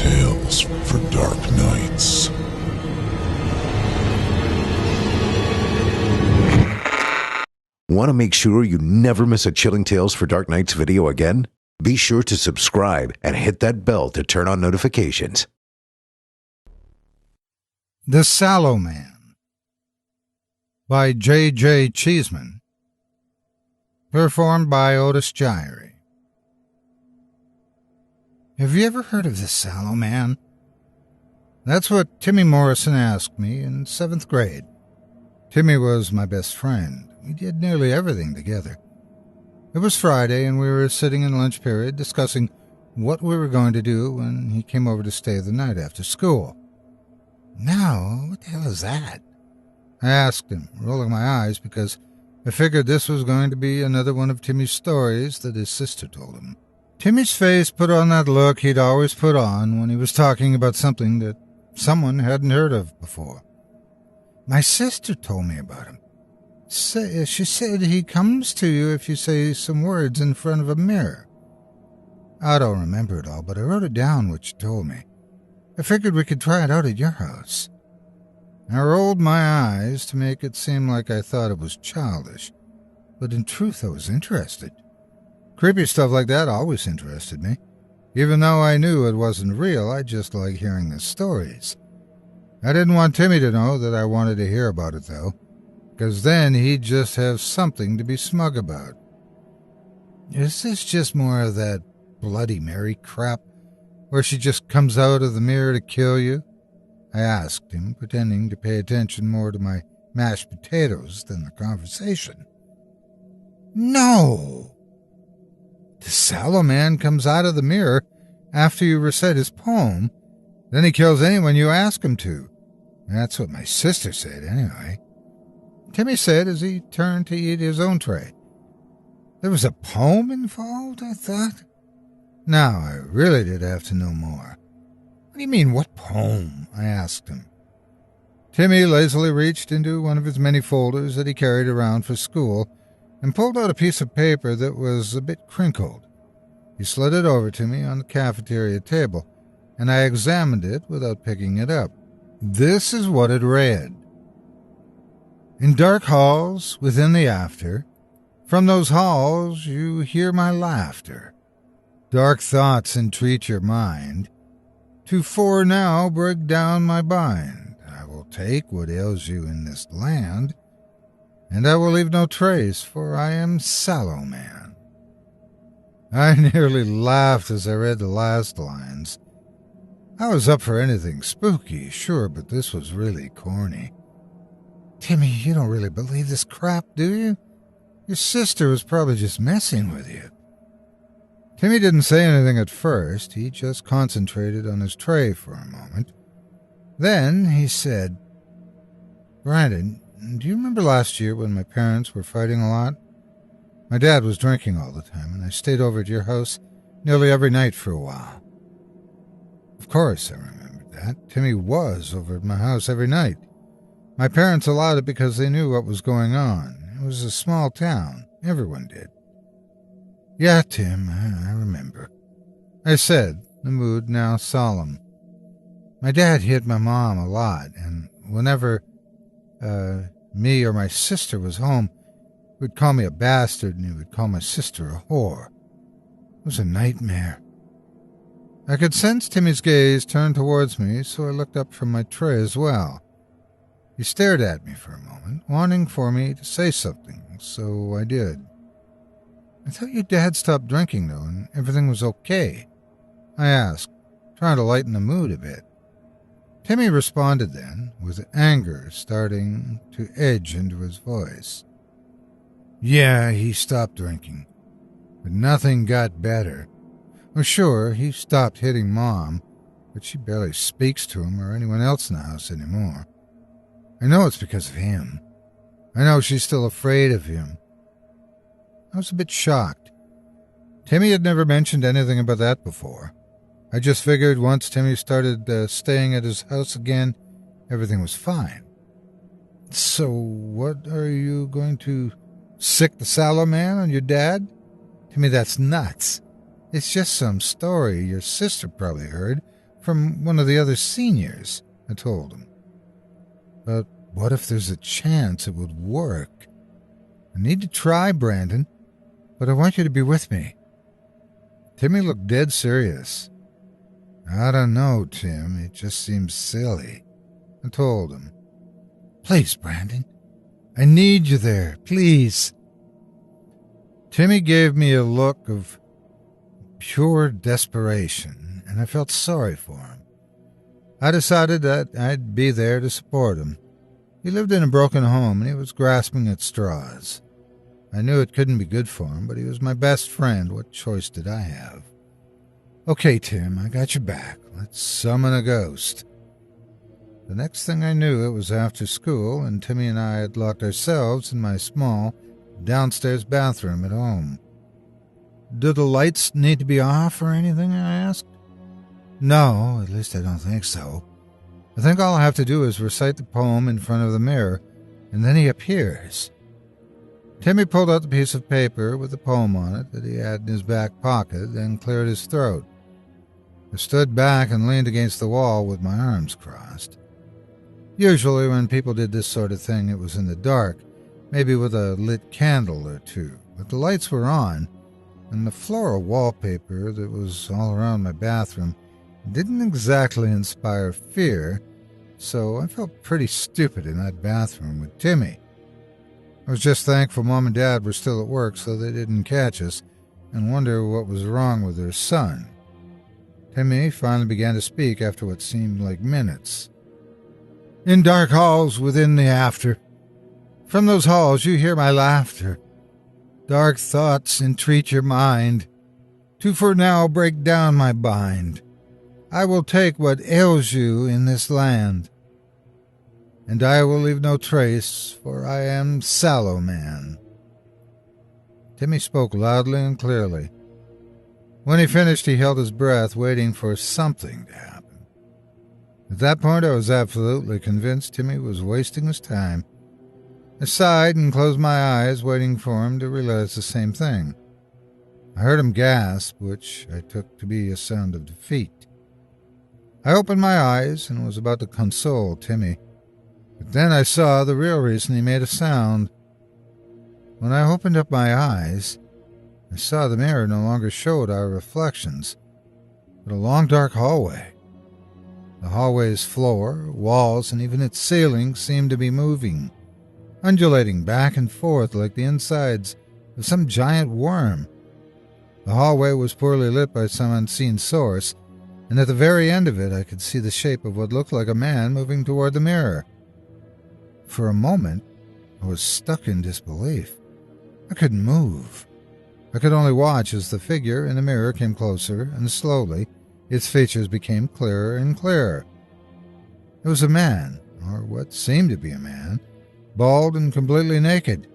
Tales for Dark Nights. Want to make sure you never miss a Chilling Tales for Dark Nights video again? Be sure to subscribe and hit that bell to turn on notifications. The Sallow Man by J.J. Cheesman. Performed by Otis Jiry. Have you ever heard of the Sallow Man? That's what Timmy Morrison asked me in 7th grade. Timmy was my best friend. We did nearly everything together. It was Friday, and we were sitting in lunch period discussing what we were going to do when he came over to stay the night after school. Now, what the hell is that? I asked him, rolling my eyes because I figured this was going to be another one of Timmy's stories that his sister told him. Timmy's face put on that look he'd always put on when he was talking about something that someone hadn't heard of before. My sister told me about him. She said he comes to you if you say some words in front of a mirror. I don't remember it all, but I wrote it down what she told me. I figured we could try it out at your house. I rolled my eyes to make it seem like I thought it was childish, but in truth I was interested. Creepy stuff like that always interested me. Even though I knew it wasn't real, I just liked hearing the stories. I didn't want Timmy to know that I wanted to hear about it, though, because then he'd just have something to be smug about. Is this just more of that Bloody Mary crap, where she just comes out of the mirror to kill you? I asked him, pretending to pay attention more to my mashed potatoes than the conversation. No! The Sallow Man comes out of the mirror after you recite his poem, then he kills anyone you ask him to. That's what my sister said, anyway. Timmy said as he turned to eat his own tray. There was a poem involved, I thought. Now, I really did have to know more. What do you mean, what poem? I asked him. Timmy lazily reached into one of his many folders that he carried around for school and pulled out a piece of paper that was a bit crinkled. He slid it over to me on the cafeteria table, and I examined it without picking it up. This is what it read. In dark halls within the after, from those halls you hear my laughter. Dark thoughts entreat your mind, to for now break down my bind. I will take what ails you in this land, and I will leave no trace, for I am Sallow Man. I nearly laughed as I read the last lines. I was up for anything spooky, sure, but this was really corny. Timmy, you don't really believe this crap, do you? Your sister was probably just messing with you. Timmy didn't say anything at first. He just concentrated on his tray for a moment. Then he said, Brandon, do you remember last year when my parents were fighting a lot? My dad was drinking all the time, and I stayed over at your house nearly every night for a while. Of course, I remembered that. Timmy was over at my house every night. My parents allowed it because they knew what was going on. It was a small town. Everyone did. Yeah, Tim, I remember, I said, the mood now solemn. My dad hit my mom a lot, and whenever me or my sister was home, he would call me a bastard and he would call my sister a whore. It was a nightmare. I could sense Timmy's gaze turn towards me, so I looked up from my tray as well. He stared at me for a moment, wanting for me to say something, so I did. I thought your dad stopped drinking, though, and everything was okay, I asked, trying to lighten the mood a bit. Timmy responded then, with anger starting to edge into his voice. Yeah, he stopped drinking, but nothing got better. Well, sure, he stopped hitting Mom, but she barely speaks to him or anyone else in the house anymore. I know it's because of him. I know she's still afraid of him. I was a bit shocked. Timmy had never mentioned anything about that before. I just figured once Timmy started staying at his house again, everything was fine. So what are you going to sick the Sallow Man on your dad? To me, that's nuts. It's just some story your sister probably heard from one of the other seniors, I told him. But what if there's a chance it would work? I need to try, Brandon, but I want you to be with me. Timmy looked dead serious. I don't know, Tim. It just seems silly. I told him. Please, Brandon. I need you there. Please. Timmy gave me a look of pure desperation, and I felt sorry for him. I decided that I'd be there to support him. He lived in a broken home, and he was grasping at straws. I knew it couldn't be good for him, but he was my best friend. What choice did I have? Okay, Tim, I got your back. Let's summon a ghost. The next thing I knew, it was after school, and Timmy and I had locked ourselves in my small downstairs bathroom at home. Do the lights need to be off or anything, I asked. No, at least I don't think so. I think all I have to do is recite the poem in front of the mirror, and then he appears. Timmy pulled out the piece of paper with the poem on it that he had in his back pocket, then cleared his throat. I stood back and leaned against the wall with my arms crossed. Usually when people did this sort of thing, it was in the dark, maybe with a lit candle or two, but the lights were on, and the floral wallpaper that was all around my bathroom didn't exactly inspire fear, so I felt pretty stupid in that bathroom with Timmy. I was just thankful Mom and Dad were still at work so they didn't catch us and wonder what was wrong with their son. Timmy finally began to speak after what seemed like minutes. In dark halls within the after, from those halls you hear my laughter. Dark thoughts entreat your mind to for now break down my bind. I will take what ails you in this land, and I will leave no trace, for I am Sallow Man. Timmy spoke loudly and clearly. When he finished, he held his breath, waiting for something to happen. At that point, I was absolutely convinced Timmy was wasting his time. I sighed and closed my eyes, waiting for him to realize the same thing. I heard him gasp, which I took to be a sound of defeat. I opened my eyes and was about to console Timmy, but then I saw the real reason he made a sound. When I opened up my eyes, I saw the mirror no longer showed our reflections, but a long dark hallway. The hallway's floor, walls, and even its ceiling seemed to be moving, undulating back and forth like the insides of some giant worm. The hallway was poorly lit by some unseen source, and at the very end of it I could see the shape of what looked like a man moving toward the mirror. For a moment, I was stuck in disbelief. I couldn't move. I could only watch as the figure in the mirror came closer, and slowly its features became clearer and clearer. It was a man, or what seemed to be a man, bald and completely naked.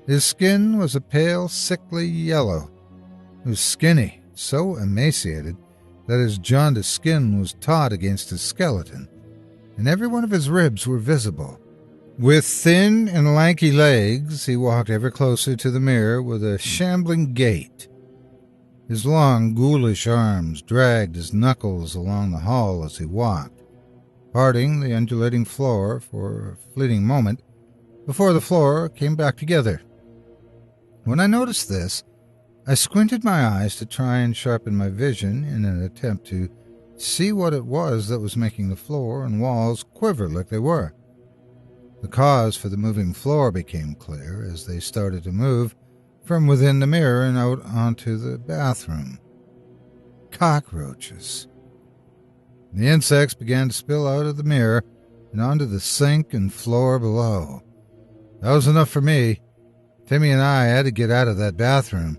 His skin was a pale, sickly yellow. He was skinny, so emaciated that his jaundiced skin was taut against his skeleton, and every one of his ribs were visible. With thin and lanky legs, he walked ever closer to the mirror with a shambling gait. His long, ghoulish arms dragged his knuckles along the hall as he walked, parting the undulating floor for a fleeting moment before the floor came back together. When I noticed this, I squinted my eyes to try and sharpen my vision in an attempt to see what it was that was making the floor and walls quiver like they were. The cause for the moving floor became clear as they started to move from within the mirror and out onto the bathroom. Cockroaches. The insects began to spill out of the mirror and onto the sink and floor below. That was enough for me. Timmy and I had to get out of that bathroom.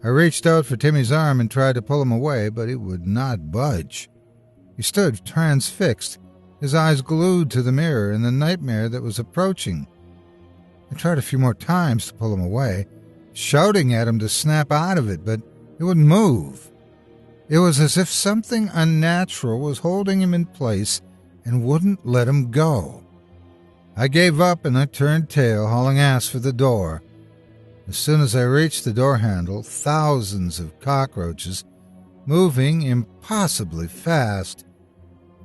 I reached out for Timmy's arm and tried to pull him away, but he would not budge. He stood transfixed, his eyes glued to the mirror and the nightmare that was approaching. I tried a few more times to pull him away, shouting at him to snap out of it, but he wouldn't move. It was as if something unnatural was holding him in place and wouldn't let him go. I gave up and I turned tail, hauling ass for the door. As soon as I reached the door handle, thousands of cockroaches moving impossibly fast.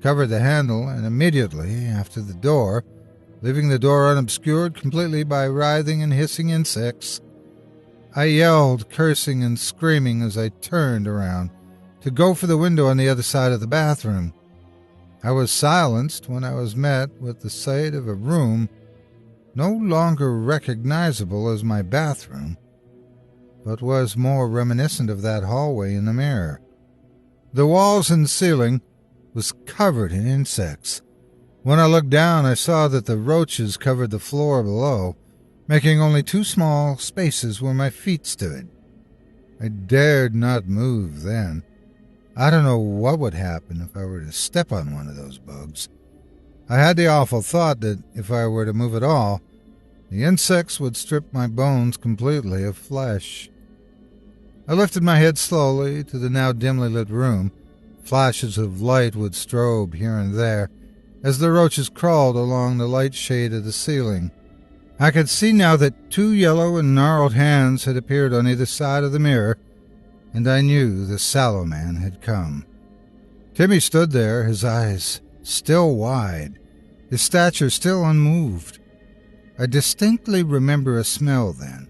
Covered the handle, and immediately after the door, leaving the door unobscured completely by writhing and hissing insects, I yelled, cursing and screaming as I turned around to go for the window on the other side of the bathroom. I was silenced when I was met with the sight of a room no longer recognizable as my bathroom, but was more reminiscent of that hallway in the mirror. The walls and ceiling was covered in insects. When I looked down, I saw that the roaches covered the floor below, making only 2 small spaces where my feet stood. I dared not move then. I don't know what would happen if I were to step on one of those bugs. I had the awful thought that if I were to move at all, the insects would strip my bones completely of flesh. I lifted my head slowly to the now dimly lit room. Flashes of light would strobe here and there as the roaches crawled along the light shade of the ceiling. I could see now that 2 yellow and gnarled hands had appeared on either side of the mirror, and I knew the Sallow Man had come. Timmy stood there, his eyes still wide, his stature still unmoved. I distinctly remember a smell then,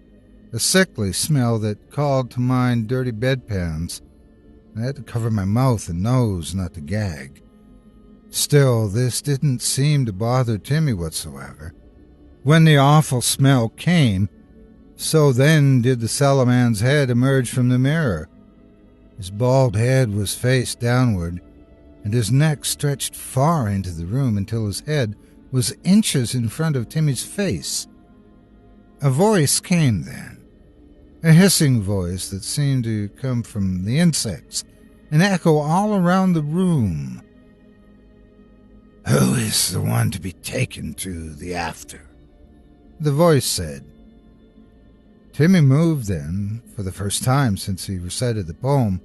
a sickly smell that called to mind dirty bedpans. I had to cover my mouth and nose not to gag. Still, this didn't seem to bother Timmy whatsoever. When the awful smell came, so then did the Sallow Man's head emerge from the mirror. His bald head was face downward, and his neck stretched far into the room until his head was inches in front of Timmy's face. A voice came then, a hissing voice that seemed to come from the insects and echo all around the room. "Who is the one to be taken to the after?" the voice said. Timmy moved then, for the first time since he recited the poem,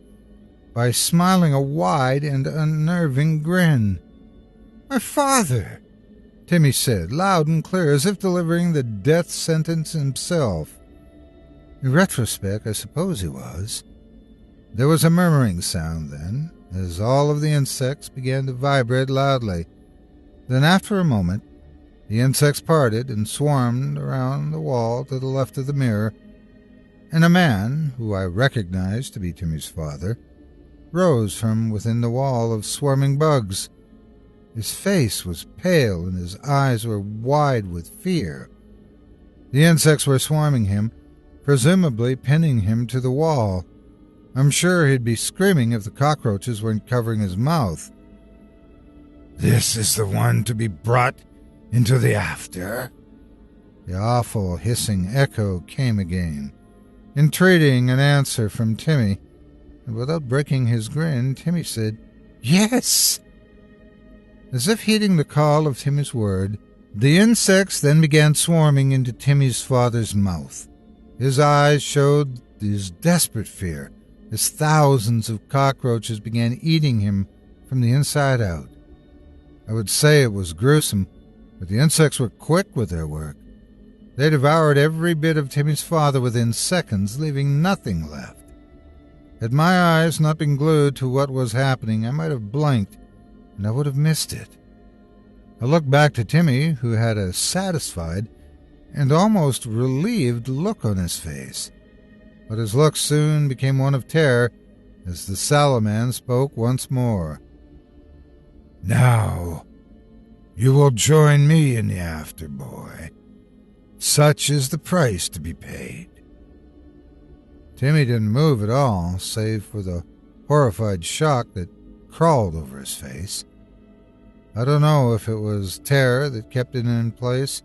by smiling a wide and unnerving grin. "My father," Timmy said, loud and clear, as if delivering the death sentence himself. In retrospect, I suppose he was. There was a murmuring sound then, as all of the insects began to vibrate loudly. Then after a moment, the insects parted and swarmed around the wall to the left of the mirror, and a man, who I recognized to be Timmy's father, rose from within the wall of swarming bugs. His face was pale and his eyes were wide with fear. The insects were swarming him, presumably pinning him to the wall. I'm sure he'd be screaming if the cockroaches weren't covering his mouth. "This is the one to be brought into the after?" The awful hissing echo came again, entreating an answer from Timmy, and without breaking his grin, Timmy said, "Yes!" As if heeding the call of Timmy's word, the insects then began swarming into Timmy's father's mouth. His eyes showed his desperate fear as thousands of cockroaches began eating him from the inside out. I would say it was gruesome, but the insects were quick with their work. They devoured every bit of Timmy's father within seconds, leaving nothing left. Had my eyes not been glued to what was happening, I might have blinked, and I would have missed it. I looked back to Timmy, who had a satisfied and almost relieved look on his face. But his look soon became one of terror as the Sallow Man spoke once more. "Now, you will join me in the after, boy. Such is the price to be paid." Timmy didn't move at all, save for the horrified shock that crawled over his face. I don't know if it was terror that kept it in place,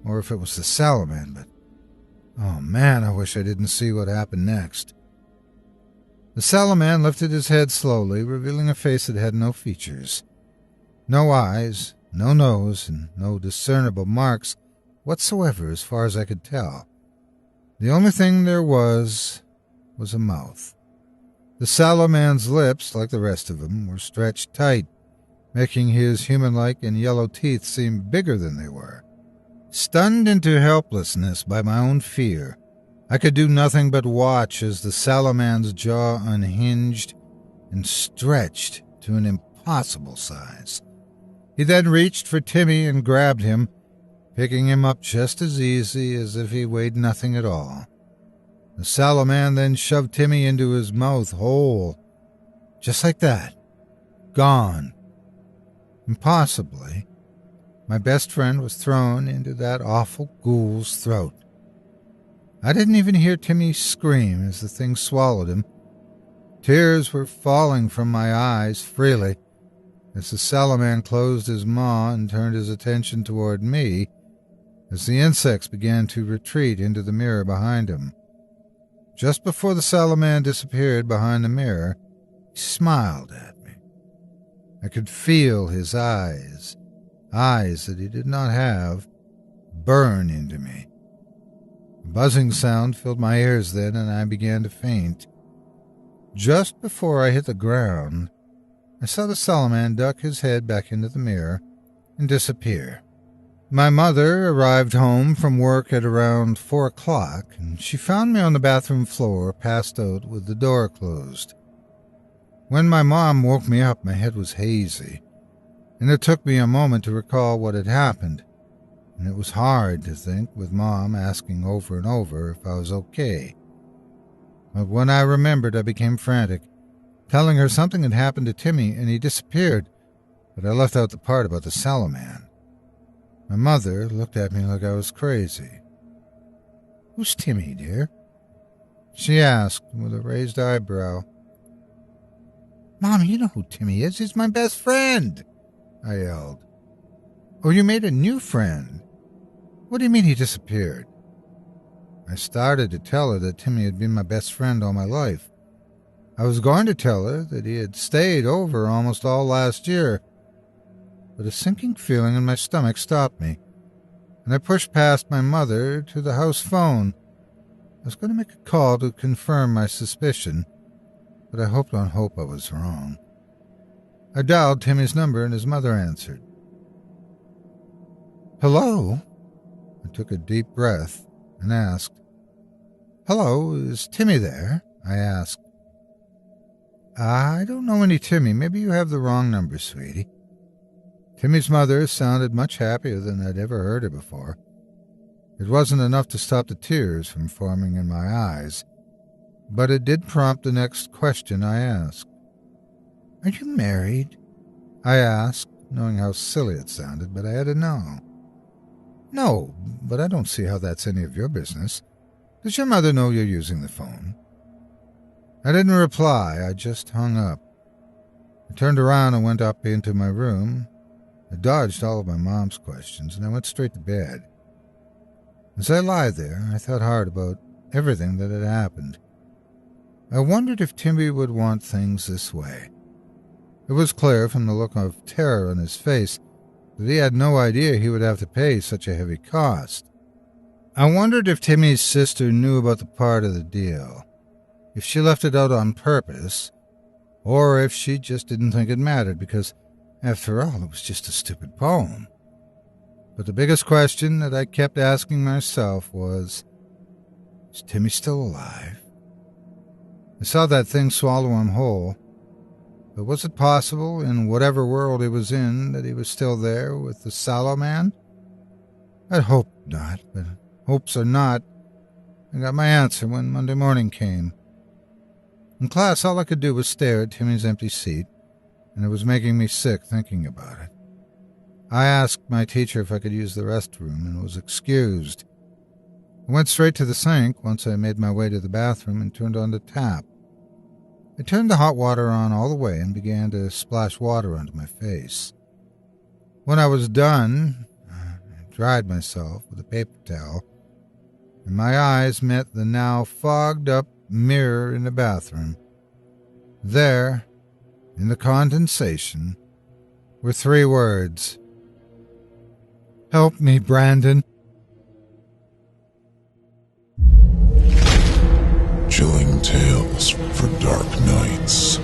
or if it was the Sallow Man, but oh man, I wish I didn't see what happened next. The Sallow Man lifted his head slowly, revealing a face that had no features. No eyes, no nose, and no discernible marks whatsoever as far as I could tell. The only thing there was a mouth. The Sallow Man's lips, like the rest of him, were stretched tight, making his human-like and yellow teeth seem bigger than they were. Stunned into helplessness by my own fear, I could do nothing but watch as the Sallow Man's jaw unhinged and stretched to an impossible size. He then reached for Timmy and grabbed him, picking him up just as easy as if he weighed nothing at all. The Sallow Man then shoved Timmy into his mouth whole, just like that. Gone. Impossibly, my best friend was thrown into that awful ghoul's throat. I didn't even hear Timmy scream as the thing swallowed him. Tears were falling from my eyes freely as the Sallow Man closed his maw and turned his attention toward me as the insects began to retreat into the mirror behind him. Just before the Sallow Man disappeared behind the mirror, he smiled at me. I could feel his eyes that he did not have, burn into me. A buzzing sound filled my ears then, and I began to faint. Just before I hit the ground, I saw the Sallow Man duck his head back into the mirror and disappear. My mother arrived home from work at around 4 o'clock, and she found me on the bathroom floor, passed out with the door closed. When my mom woke me up, my head was hazy, and it took me a moment to recall what had happened, and it was hard to think with Mom asking over and over if I was okay. But when I remembered, I became frantic, telling her something had happened to Timmy and he disappeared, but I left out the part about the Sallow Man. My mother looked at me like I was crazy. "Who's Timmy, dear?" she asked with a raised eyebrow. "Mom, you know who Timmy is. He's my best friend," I yelled. "Oh, you made a new friend? What do you mean he disappeared?" I started to tell her that Timmy had been my best friend all my life. I was going to tell her that he had stayed over almost all last year, but a sinking feeling in my stomach stopped me, and I pushed past my mother to the house phone. I was going to make a call to confirm my suspicion, but I hoped on hope I was wrong. I dialed Timmy's number and his mother answered. "Hello?" I took a deep breath and asked. "Hello, is Timmy there?" I asked. "I don't know any Timmy. Maybe you have the wrong number, sweetie." Timmy's mother sounded much happier than I'd ever heard her before. It wasn't enough to stop the tears from forming in my eyes, but it did prompt the next question I asked. "Are you married?" I asked, knowing how silly it sounded, but I had to know. "No, but I don't see how that's any of your business. Does your mother know you're using the phone?" I didn't reply, I just hung up. I turned around and went up into my room. I dodged all of my mom's questions, and I went straight to bed. As I lay there, I thought hard about everything that had happened. I wondered if Timmy would want things this way. It was clear from the look of terror on his face that he had no idea he would have to pay such a heavy cost. I wondered if Timmy's sister knew about the part of the deal, if she left it out on purpose, or if she just didn't think it mattered because, after all, it was just a stupid poem. But the biggest question that I kept asking myself was, is Timmy still alive? I saw that thing swallow him whole, but was it possible, in whatever world he was in, that he was still there with the Sallow Man? I'd hoped not, but hopes are not. I got my answer when Monday morning came. In class, all I could do was stare at Timmy's empty seat, and it was making me sick thinking about it. I asked my teacher if I could use the restroom and was excused. I went straight to the sink once I made my way to the bathroom and turned on the tap. I turned the hot water on all the way and began to splash water onto my face. When I was done, I dried myself with a paper towel, and my eyes met the now fogged-up mirror in the bathroom. There, in the condensation, were 3 words. "Help me, Brandon." Chilling tales for dark nights.